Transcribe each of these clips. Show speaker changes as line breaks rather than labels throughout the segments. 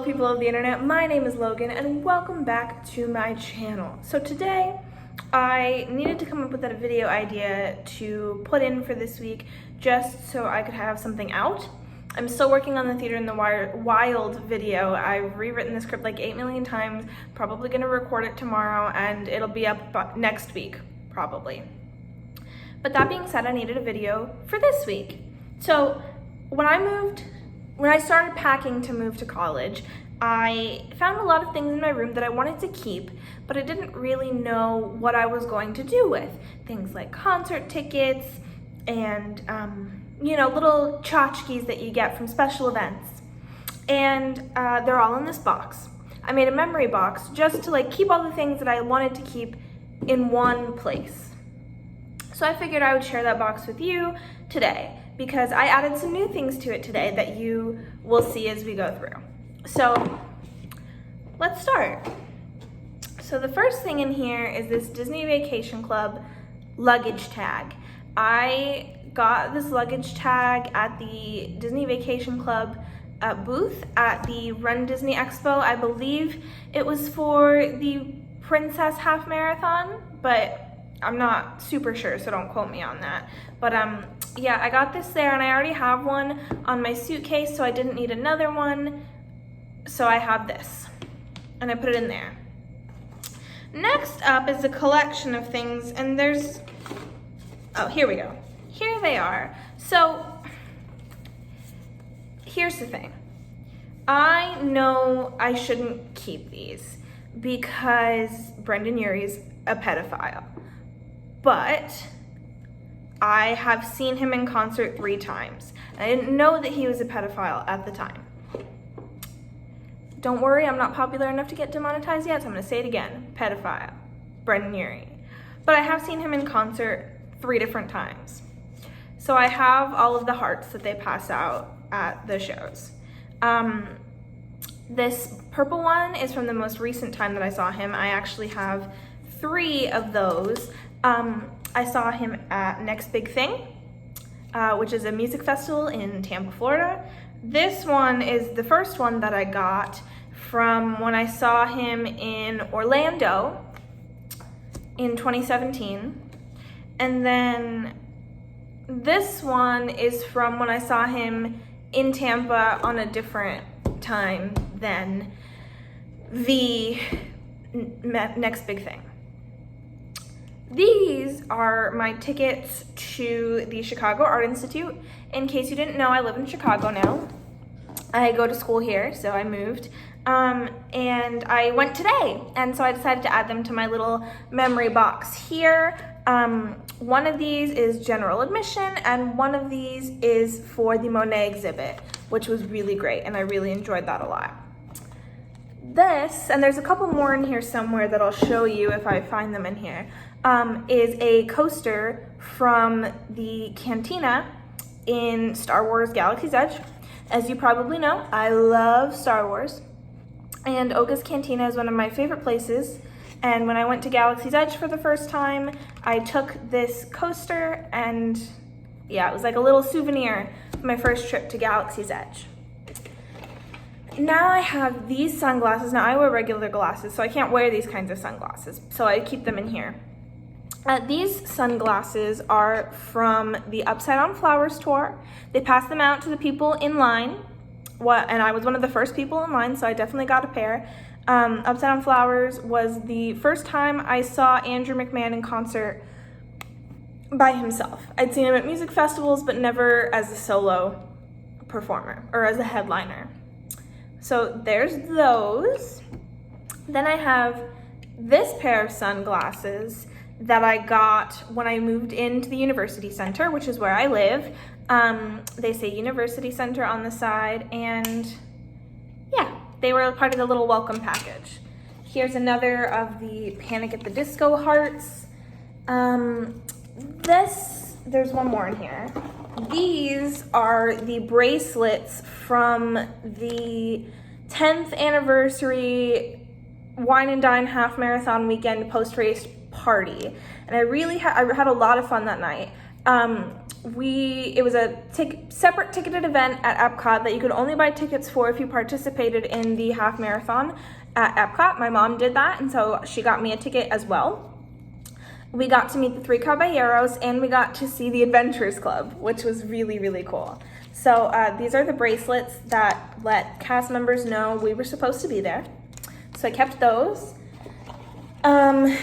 Hello people of the internet, my name is Logan and welcome back to my channel. So today I needed to come up with a video idea to put in for this week just so I could have something out. I'm still working on the Theater in the Wild video. I've rewritten the script like 8 million times, probably gonna record it tomorrow and it'll be up next week, probably. But that being said, I needed a video for this week. So when I started packing to move to college, I found a lot of things in my room that I wanted to keep, but I didn't really know what I was going to do with. Things like concert tickets and, you know, little tchotchkes that you get from special events. And they're all in this box. I made a memory box just to keep all the things that I wanted to keep in one place. So I figured I would share that box with you today, because I added some new things to it today that you will see as we go through. So let's start. So the first thing in here is this Disney Vacation Club luggage tag. I got this luggage tag at the Disney Vacation Club booth at the Run Disney Expo. I believe it was for the Princess Half Marathon, but I'm not super sure, so don't quote me on that. But yeah, I got this there and I already have one on my suitcase, so I didn't need another one. So I have this and I put it in there. Next up is a collection of things, and oh, here we go. Here they are. So here's the thing. I know I shouldn't keep these because Brendon Urie's a pedophile. But I have seen him in concert 3 times. I didn't know that he was a pedophile at the time. Don't worry, I'm not popular enough to get demonetized yet, so I'm gonna say it again. Pedophile, Brendon Urie. But I have seen him in concert 3 different times. So I have all of the hearts that they pass out at the shows. This purple one is from the most recent time that I saw him. I actually have 3 of those. I saw him at Next Big Thing, which is a music festival in Tampa, Florida. This one is the first one that I got from when I saw him in Orlando in 2017. And then this one is from when I saw him in Tampa on a different time than the Next Big Thing. These are my tickets to the Chicago Art Institute. In case you didn't know, I live in Chicago now. I go to school here, so I moved. And I went today, and so I decided to add them to my little memory box here. One of these is general admission, and one of these is for the Monet exhibit, which was really great, and I really enjoyed that a lot. This, and there's a couple more in here somewhere that I'll show you if I find them in here, is a coaster from the Cantina in Star Wars Galaxy's Edge. As you probably know, I love Star Wars, and Oga's Cantina is one of my favorite places. And when I went to Galaxy's Edge for the first time, I took this coaster, and yeah, it was like a little souvenir for my first trip to Galaxy's Edge. Now I have these sunglasses. Now I wear regular glasses, so I can't wear these kinds of sunglasses, so I keep them in here. These sunglasses are from the Upside Down Flowers tour. They passed them out to the people in line, and I was one of the first people in line, so I definitely got a pair. Upside Down Flowers was the first time I saw Andrew McMahon in concert by himself. I'd seen him at music festivals, but never as a solo performer or as a headliner. So there's those. Then I have this pair of sunglasses that I got when I moved into the University Center, which is where I live. They say University Center on the side, and yeah, they were part of the little welcome package. Here's another of the Panic at the Disco hearts. There's one more in here. These are the bracelets from the 10th anniversary Wine and Dine Half Marathon weekend post-race party. And I had a lot of fun that night. it was a separate ticketed event at Epcot that you could only buy tickets for if you participated in the half marathon at Epcot. My mom did that, and so she got me a ticket as well. We got to meet the Three Caballeros, and we got to see the Adventurers Club, which was really, really cool. So these are the bracelets that let cast members know we were supposed to be there. So I kept those. One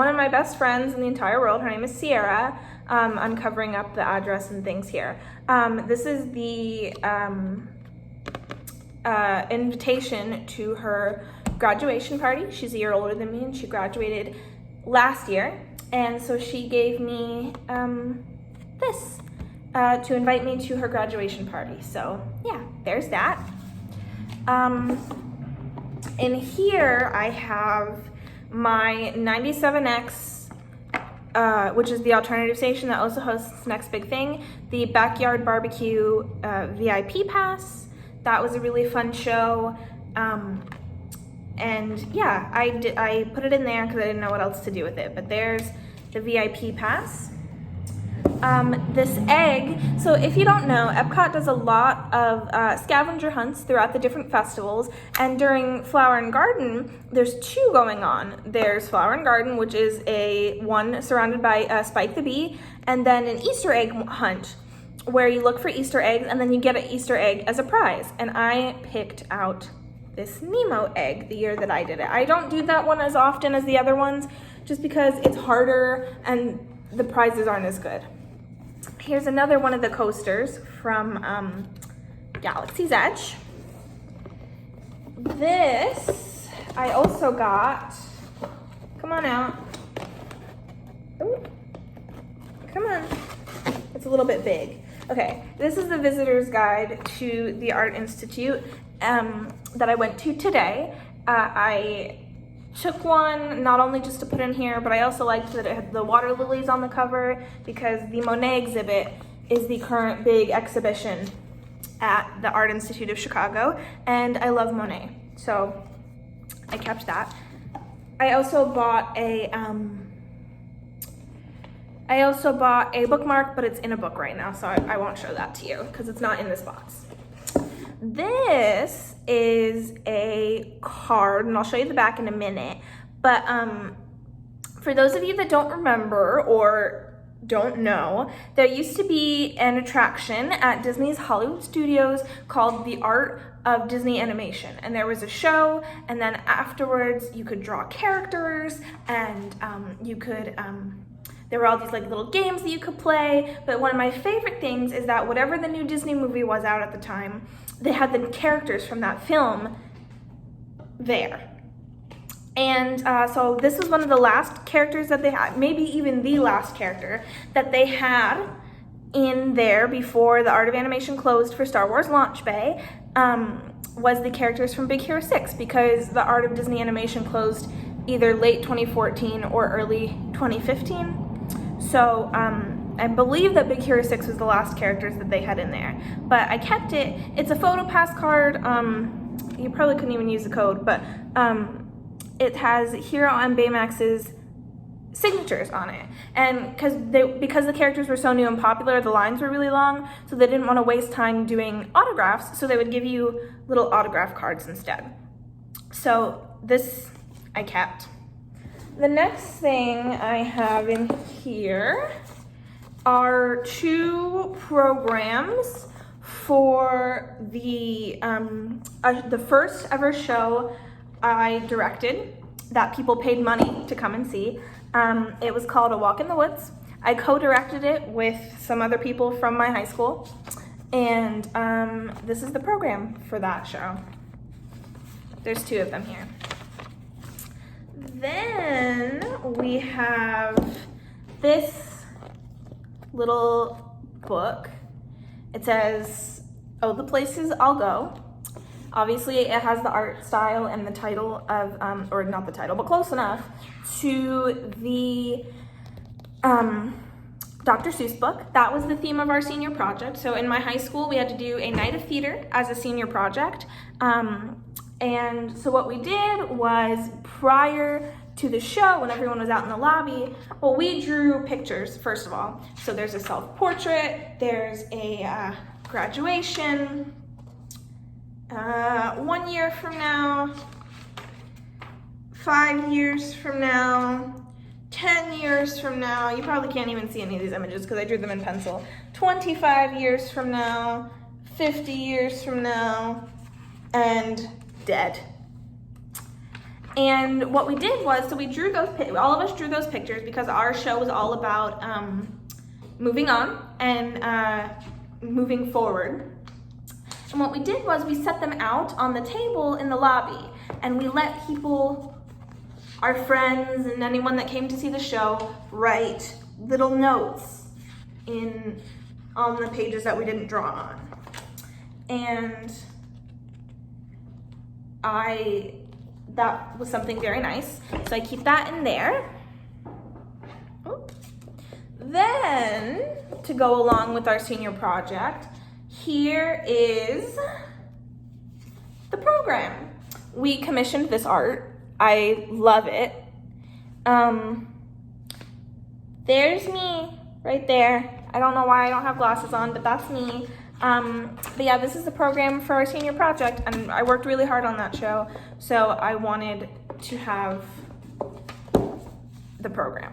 of my best friends in the entire world, her name is Sierra. I'm covering up the address and things here. This is the invitation to her graduation party. She's a year older than me, and she graduated last year. And so she gave me this to invite me to her graduation party. So yeah, there's that. In here I have my 97X, which is the alternative station that also hosts Next Big Thing, the Backyard Barbecue VIP pass. That was a really fun show. And yeah, I put it in there because I didn't know what else to do with it. But there's the VIP pass. This egg, so if you don't know, Epcot does a lot of scavenger hunts throughout the different festivals, and during Flower and Garden, there's two going on. There's Flower and Garden, which is one surrounded by Spike the Bee, and then an Easter egg hunt, where you look for Easter eggs, and then you get an Easter egg as a prize. And I picked out this Nemo egg the year that I did it. I don't do that one as often as the other ones, just because it's harder and the prizes aren't as good. Here's another one of the coasters from Galaxy's Edge. This I also got. Come on out. Ooh. Come on. It's a little bit big. Okay, this is the visitor's guide to the Art Institute that I went to today. I took one not only just to put in here, but I also liked that it had the water lilies on the cover, because the Monet exhibit is the current big exhibition at the Art Institute of Chicago, and I love Monet, so I kept that. I also bought a bookmark, but it's in a book right now, so I won't show that to you because it's not in this box. This is a card, and I'll show you the back in a minute, but for those of you that don't remember or don't know, there used to be an attraction at Disney's Hollywood Studios called The Art of Disney Animation, and there was a show, and then afterwards you could draw characters, and there were all these like little games that you could play. But one of my favorite things is that whatever the new Disney movie was out at the time, they had the characters from that film there. And so this was one of the last characters that they had, maybe even the last character that they had in there before the Art of Animation closed for Star Wars Launch Bay, was the characters from Big Hero 6, because the Art of Disney Animation closed either late 2014 or early 2015. So I believe that Big Hero 6 was the last characters that they had in there. But I kept it. It's a PhotoPass card. You probably couldn't even use the code, but it has Hero and Baymax's signatures on it. And because the characters were so new and popular, the lines were really long, so they didn't want to waste time doing autographs, so they would give you little autograph cards instead. So this I kept. The next thing I have in here are two programs for the first ever show I directed that people paid money to come and see. It was called A Walk in the Woods. I co-directed it with some other people from my high school, and this is the program for that show. There's two of them here. Then we have this little book. It says, "Oh, the Places I'll Go." Obviously, it has the art style and the title of, or not the title, but close enough to the Dr. Seuss book. That was the theme of our senior project. So in my high school, we had to do a night of theater as a senior project. And so what we did was, prior to the show when everyone was out in the lobby, well, we drew pictures, first of all. So there's a self-portrait, there's a graduation, 1 year from now, 5 years from now, 10 years from now. You probably can't even see any of these images because I drew them in pencil. 25 years from now, 50 years from now, and dead. And what we did was, so we drew those, all of us drew those pictures because our show was all about moving on and moving forward. And what we did was we set them out on the table in the lobby, and we let people, our friends and anyone that came to see the show, write little notes on the pages that we didn't draw on. And that was something very nice. So I keep that in there. Then, to go along with our senior project, here is the program. We commissioned this art. I love it. There's me right there. I don't know why I don't have glasses on, but that's me. But yeah, this is the program for our senior project, and I worked really hard on that show, so I wanted to have the program.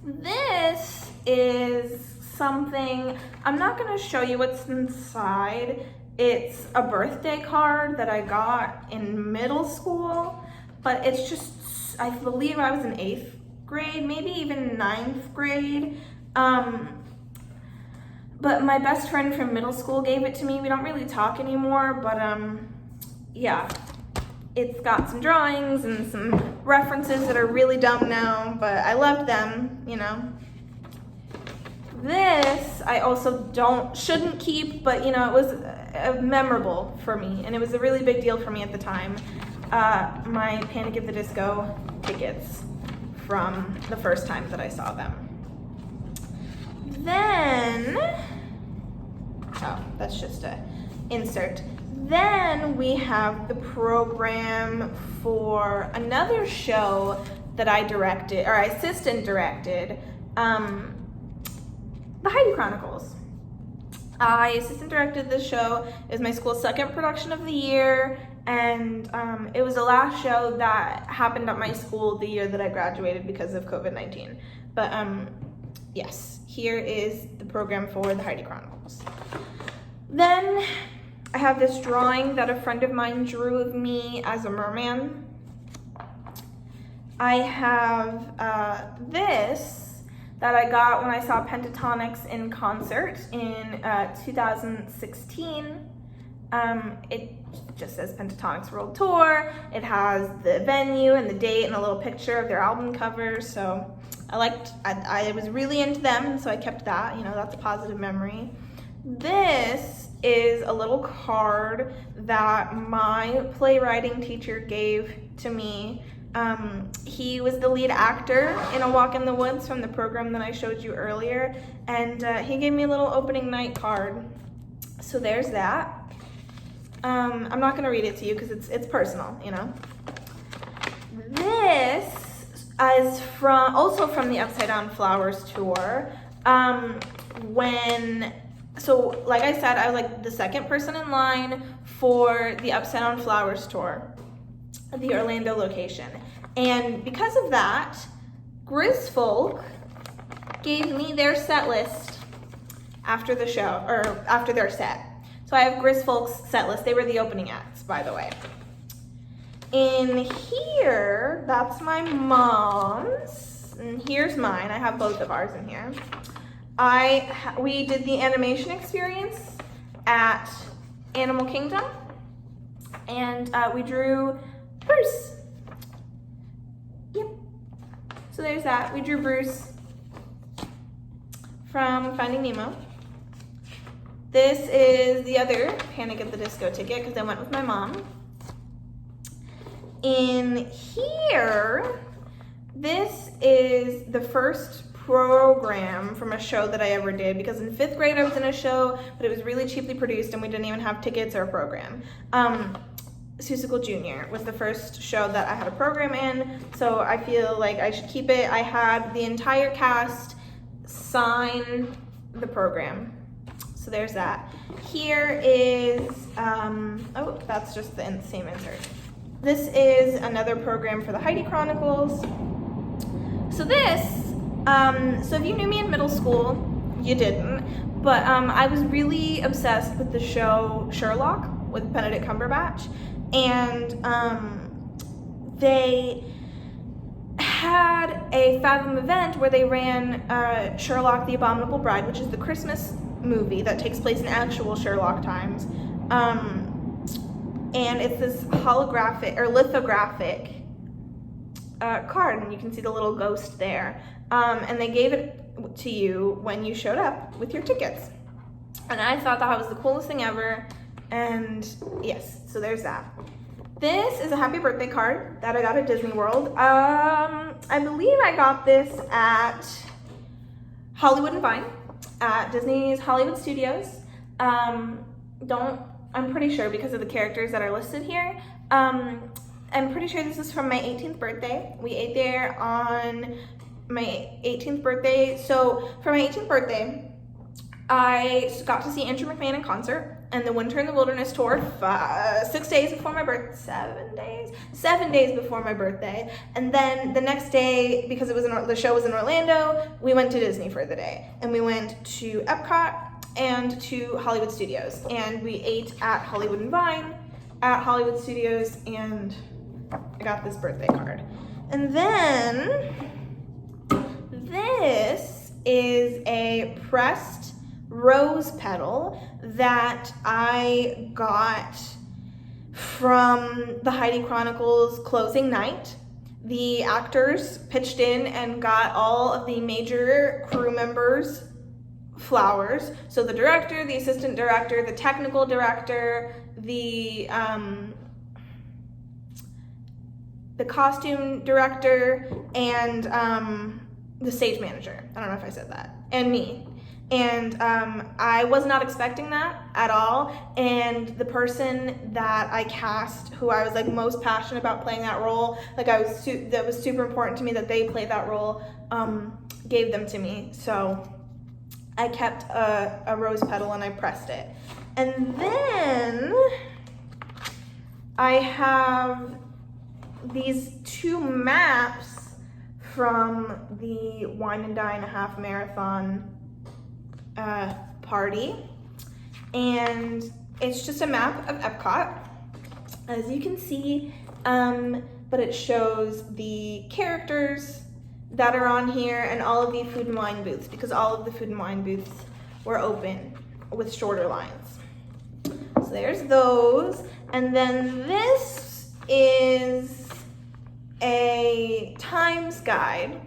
This is something, I'm not going to show you what's inside. It's a birthday card that I got in middle school, but it's just, I believe I was in 8th grade, maybe even 9th grade. But my best friend from middle school gave it to me. We don't really talk anymore, but yeah. It's got some drawings and some references that are really dumb now, but I loved them, you know. This I also shouldn't keep, but you know, it was memorable for me, and it was a really big deal for me at the time. My Panic at the Disco tickets from the first time that I saw them. Then, oh, that's just a insert. Then we have the program for another show that I directed, or I assistant directed, the Heidi Chronicles. I assistant directed this show. It was my school's second production of the year, and it was the last show that happened at my school the year that I graduated because of COVID-19. But yes, here is the program for the Heidi Chronicles. Then I have this drawing that a friend of mine drew of me as a merman. I have this that I got when I saw Pentatonix in concert in 2016. It just says Pentatonix World Tour. It has the venue and the date and a little picture of their album cover. So I was really into them, so I kept that. You know, that's a positive memory. This is a little card that my playwriting teacher gave to me. He was the lead actor in A Walk in the Woods from the program that I showed you earlier, and he gave me a little opening night card. So there's that. I'm not gonna read it to you because it's personal, you know. This is also from the Upside Down Flowers tour. So like I said, I was like the second person in line for the Upside Down Flowers tour, the Orlando location. And because of that, Grisfolk gave me their set list after the show, or after their set. So I have Grisfolk's set list. They were the opening acts, by the way. In here, that's my mom's, and here's mine. I have both of ours in here. We did the animation experience at Animal Kingdom, and we drew Bruce. Yep. So there's that. We drew Bruce from Finding Nemo. This is the other Panic at the Disco ticket because I went with my mom. In here, this is the first program from a show that I ever did, because in 5th grade I was in a show, but it was really cheaply produced and we didn't even have tickets or a program. Seussical Jr. was the first show that I had a program in, so I feel like I should keep it. I had the entire cast sign the program. So there's that. Here is, oh, that's just the same insert. This is another program for the Heidi Chronicles. So this, so if you knew me in middle school, you didn't, but I was really obsessed with the show Sherlock with Benedict Cumberbatch, and they had a Fathom event where they ran Sherlock the Abominable Bride, which is the Christmas movie that takes place in actual Sherlock times, and it's this holographic or lithographic card, and you can see the little ghost there, and they gave it to you when you showed up with your tickets, and I thought that was the coolest thing ever. And yes, so there's that. This is a happy birthday card that I got at Disney World. I believe I got this at Hollywood and Vine at Disney's Hollywood Studios. I'm pretty sure because of the characters that are listed here. I'm pretty sure this is from my 18th birthday. We ate there on my 18th birthday. So for my 18th birthday, I got to see Andrew McMahon in concert and the Winter in the Wilderness tour 6 days before my birthday, 7 days before my birthday. And then the next day, because it was the show was in Orlando, we went to Disney for the day. And we went to Epcot and to Hollywood Studios. And we ate at Hollywood and Vine, at Hollywood Studios, and I got this birthday card. And then this is a pressed rose petal that I got from the Heidi Chronicles closing night. The actors pitched in and got all of the major crew members flowers. So the director, the assistant director, the technical director, the costume director, and the stage manager. I don't know if I said that. And me. And I was not expecting that at all. And the person that I cast, who I was like most passionate about playing that role, like that was super important to me that they play that role, gave them to me. So I kept a rose petal and I pressed it. And then I have these two maps from the Wine and Dine Half Marathon party, and it's just a map of Epcot, as you can see, but it shows the characters that are on here and all of the food and wine booths, because all of the food and wine booths were open with shorter lines. So there's those, and then this is a times guide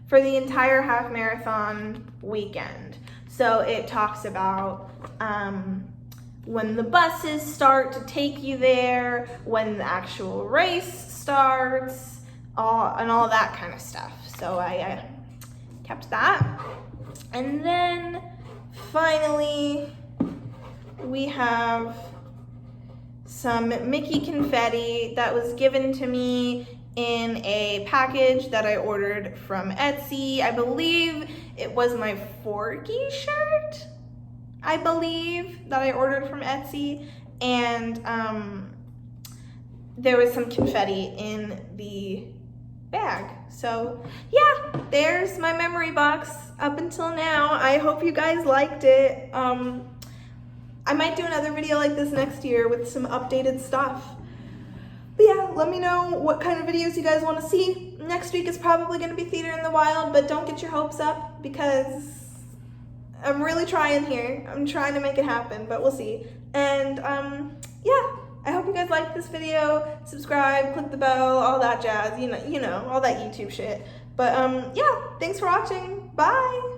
for the entire half marathon weekend. So it talks about when the buses start to take you there, when the actual race starts, and all that kind of stuff. So I kept that. And then finally, we have some Mickey confetti that was given to me in a package that I ordered from Etsy. I believe it was my Forky shirt, I believe, that I ordered from Etsy. And there was some confetti in the bag. So yeah, there's my memory box up until now. I hope you guys liked it. I might do another video like this next year with some updated stuff. But yeah, let me know what kind of videos you guys want to see. Next week is probably going to be Theater in the Wild, but don't get your hopes up because I'm really trying here. I'm trying to make it happen, but we'll see. And yeah, I hope you guys liked this video. Subscribe, click the bell, all that jazz, you know, all that YouTube shit. But yeah, thanks for watching. Bye.